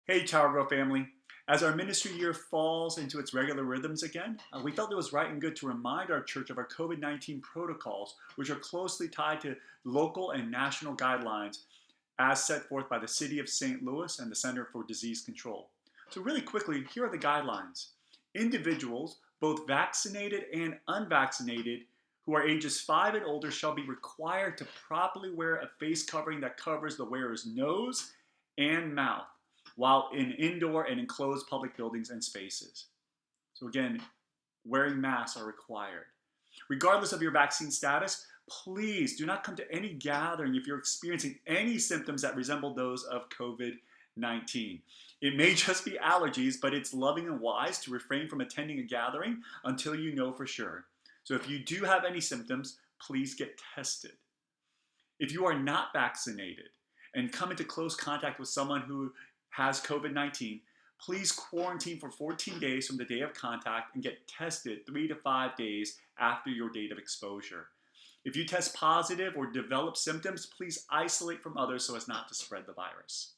Hey, Tower Grove family. As our ministry year falls into its regular rhythms again, we felt it was right and good to remind our church of our COVID 19 protocols, which are closely tied to local and national guidelines as set forth by the City of St. Louis and the Center for Disease Control. So, really quickly, here are the guidelines. Individuals, both vaccinated and unvaccinated, who are ages 5 and older shall be required to properly wear a face covering that covers the wearer's nose and mouth while in indoor and enclosed public buildings and spaces. So, again, wearing masks are required. Regardless of your vaccine status, please do not come to any gathering if you're experiencing any symptoms that resemble those of COVID 19. It may just be allergies, but it's loving and wise to refrain from attending a gathering until you know for sure. So, if you do have any symptoms, please get tested. If you are not vaccinated and come into close contact with someone who has COVID 19, please quarantine for 14 days from the day of contact and get tested 3 to 5 days after your date of exposure. If you test positive or develop symptoms, please isolate from others so as not to spread the virus.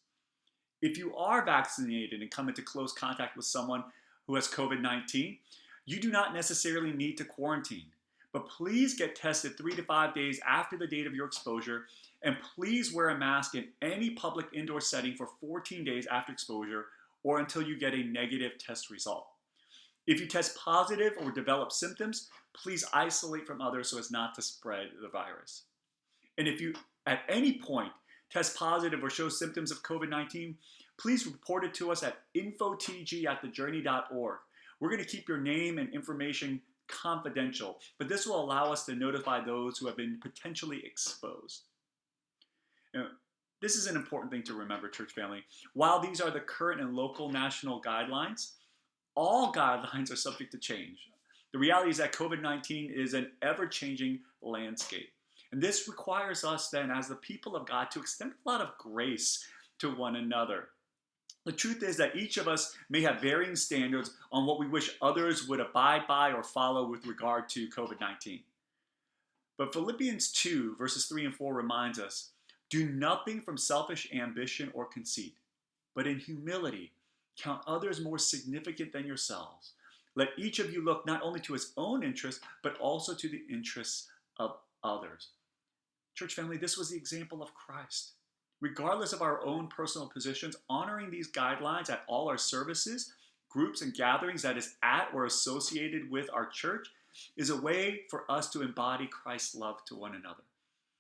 If you are vaccinated and come into close contact with someone who has COVID 19, you do not necessarily need to quarantine. But please get tested 3 to 5 days after the date of your exposure, and please wear a mask in any public indoor setting for 14 days after exposure or until you get a negative test result. If you test positive or develop symptoms, please isolate from others so as not to spread the virus. And if you at any point test positive or show symptoms of COVID 19, please report it to us at infotg@thejourney.org. We're going to keep your name and information confidential, but this will allow us to notify those who have been potentially exposed. Now, this is an important thing to remember, church family. While these are the current and local national guidelines, all guidelines are subject to change. The reality is that COVID 19 is an ever changing landscape. And this requires us then, as the people of God, to extend a lot of grace to one another. The truth is that each of us may have varying standards on what we wish others would abide by or follow with regard to COVID 19. But Philippians 2, verses 3 and 4 reminds us, do nothing from selfish ambition or conceit, but in humility count others more significant than yourselves. Let each of you look not only to his own interests, but also to the interests of others. Church family, this was the example of Christ. Regardless of our own personal positions, honoring these guidelines at all our services, groups, and gatherings that is at or associated with our church is a way for us to embody Christ's love to one another.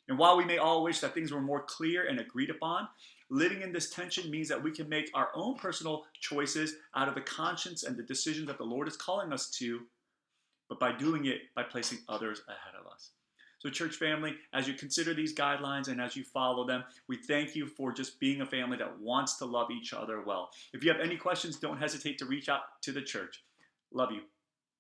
And while we may all wish that things were more clear and agreed upon, living in this tension means that we can make our own personal choices out of the conscience and the decisions that the Lord is calling us to, but by doing it by placing others ahead of us. So, church family, as you consider these guidelines and as you follow them, we thank you for just being a family that wants to love each other well. If you have any questions, don't hesitate to reach out to the church. Love you.